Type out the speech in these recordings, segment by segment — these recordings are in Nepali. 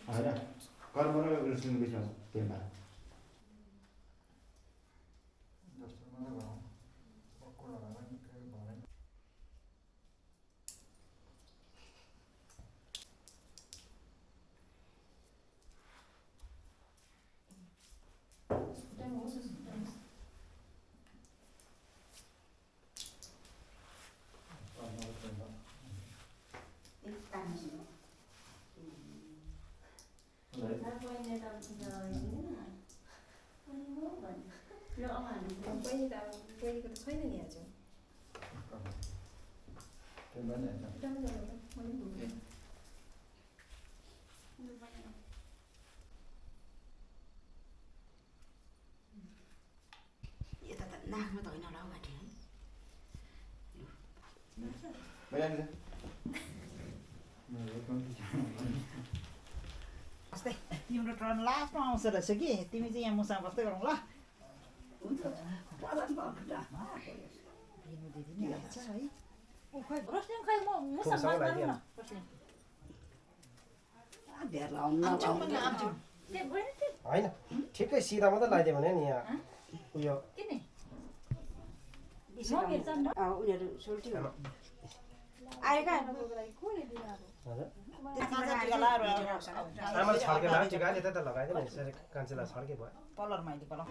होइन कर्म र सुन्नु बेच्नु पेम्बा जस्तो मात्रै गरौँ पक्को लगाएर निकै भरे बहिनीको त छैन नि आज पेम्बा नि होइन यता त नाकमा त होइन होला हौ बाटे भइहाल्छ जस्तै तिम्रो टर्न लास्टमा आउँछ रहेछ कि तिमी चाहिँ यहाँ मुसा बस्दै गरौँ ल हुन्छ दिनु दिदी नि हाल्छ है ओ खै रोस्लिङ खै म मुसा मार्नु न रोस्लिङ धेर लाउनु त्यो बहिनी त्यो होइन ठिकै सिधा मात्रै लगाइदियो भने नि यहाँ उयो किन उनीहरू सोल्टी आएका आमाले छड्के लगायो टिका यता त लगाइदियो नि यसरी कान्छीलाई छड्के भयो कलर मैले कलर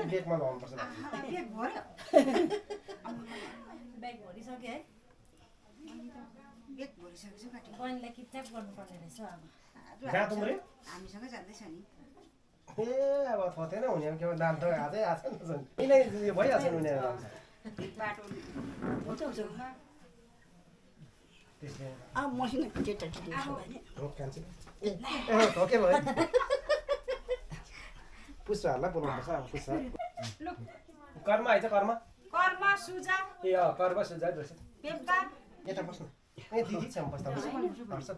बेगमा लगाउनुपर्छ ब्याग भरिसक्यो है बेग भरिसकेको काटी बहिनीलाई किडन्याप गर्नुपर्ने रहेछ अब जहाँ तुम्रे हामीसँग जाँदैछ नि ए अब थोतेन हुने के दाम त आजै आएको छ नि नै उयो भइहाल्छ नि उनीहरू बाटो हुन्छ त्यसले अब मसिनो जेटा टिटेको भने कान्छी ए थोके भयो पुष्पहरूलाई बोलाउनुपर्छ अब पुष्प कर्म आइज कर्म कर्मा सुजा ए कर्म सुझाइ रहेछ पेम्पा यता बस्नु ए दिदी छ बस्दा पर्छ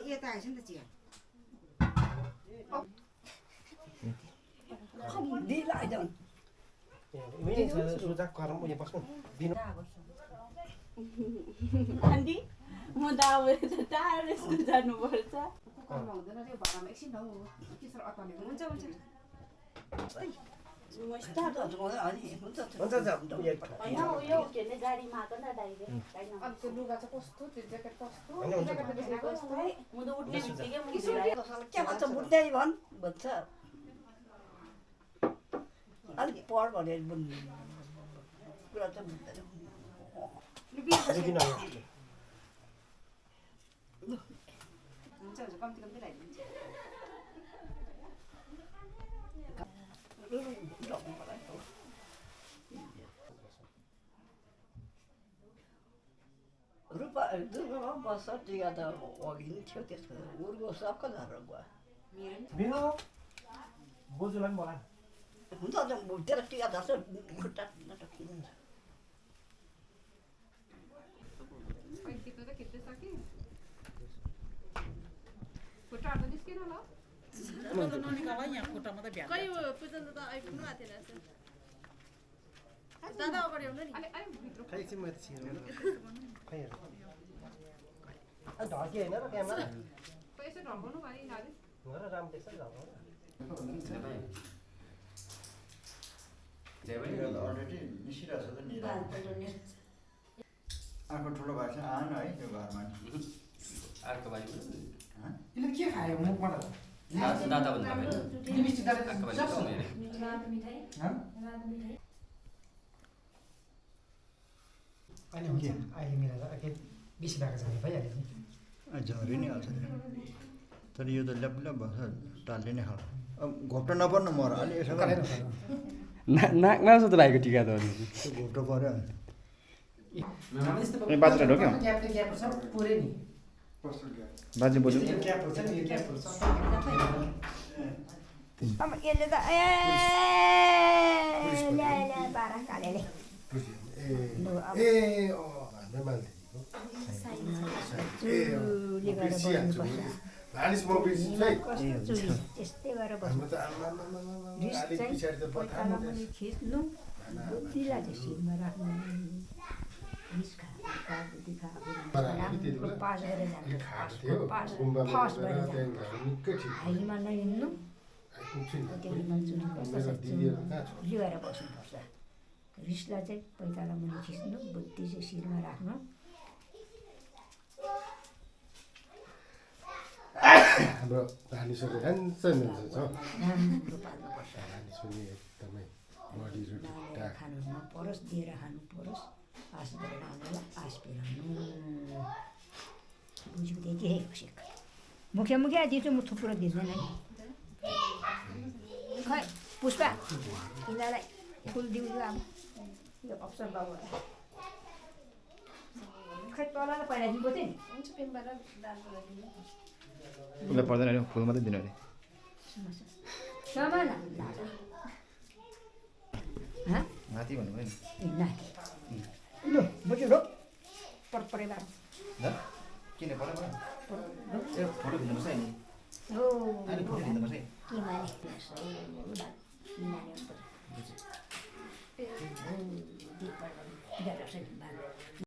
यता आएछ नि त चिया सुझा कर्म उयो बस्नु बिनु आन्टी म त अब टाढो स्कुल जानुपर्छ कर्म हुँदैन रे भाडामा एकछिन हौ के सर अतालेको हुन्छ हुन्छ होइन उयो के अरे गाडीमा आएको नि त डाइरेक्ट अब त्यो लुगा चाहिँ कस्तो त्यो ज्याकेट कस्तो म त उठ्ने बित्तिकै के भन्छ बुझ्दै भन्छ अलिक पढ भनेर कुरा चाहिँ बुझ्दैन हुन्छ कम्ती कम्ती लगाइदिन्छ रूपा दुर्गामा बस्छ टिका त अघि नै थियो त्यसको उर्गो सबको झरेर गयो बिनु बोजूलाई पनि बोला हुन्छ त्यसलाई टिका धर्छ खुट्टा नटकिन्छ ननिकाला यहाँ खुट्टा मात्रै भ्याट दादा अगाडि आउनु नि खै एकछिन म छिर्नु खै ढल्के होइन र क्यामेरा राम्रो देख्छ नि अलरेडी निस्किरहेको छ त नि आँखा ठुलो भएको छ आएन है त्यो घरमा अर्को बारी यसले के खायो मुखमा त दादा भन्नु तपाईँ अहिले हुन्छ अहिले मिलाएर के बेसी भएको छ भने भइहाल्यो नि झरी नै हाल्छ तर यो त ल्याप ल्याप भन्छ टाल्ने नै खाल्छ अब घोप्टो नपर्नु मर अलि यसो उकालै गरेर नपर्नु नाकमा छ त भाइको टिका त अनि त्यो घोप्टो पऱ्यो यस्तो ए बाजेलाई ढोक्यो? क्याप छ पुरै नि बाजे बोजू यो क्यापहरू छ नि यो क्यापहरू छ अब यसले त ए ल्या बाह्र कालेले ए हाम्रो मान्छेको चुली गरेर बस्नुपर्छ भानिस म बिर्सिन्छु है कस्तो चुली त्यस्तै गरेर बस्नु हाम्रो त आम्मामामामा रिस अलिक चाहिँ पछाडि त पैताला मुनि खिच्नु बुद्धिलाई चाहिँ शिरमा राख्नु रिस खा बुद्धि खा राम्रो पास गरेर जानु पास फर्स्ट गरेर जानु निकै ठिक हाइमा नहिँड्नु आइपुग्छु नि त्यो चुली कस्तो छ दिदीहरू कहाँ छ चुली गरेर बस्नुपर्छ रिसलाई चाहिँ पैताला मुनि खिच्नु बुद्धि चाहिँ शिरमा राख्नु हाम्रो भानिसहरू ह्यान्डसम हुन्छ छ राम्रो पाल्नुपर्छ भानिस पनि एकदमै बडी रुटी नानीलाई खानु नपरोस् दिएर खानु परोस् आश गरेर नानीलाई आश पुऱ्याउनु बुझ्नु त्यति है सिक मुखिया मुखिया दिन्छु म थुप्रो दिँदैन नि खै पुष्पा यिनीहरूलाई फुल दिउँछु अब यो अप्सन बाबुलाई खै तँलाई पहिला दिएको थिएँ नि उसलाई पर्दैन अरे फुल मात्रै दिनु अरे सामान माथि भन्नुभयो नि लु बुझ्यो रो परपरै बार किन पऱ्यो ए फोटो खिच्नुपर्छ नि हो अहिले फोटो खिच्नुपर्छ है के माने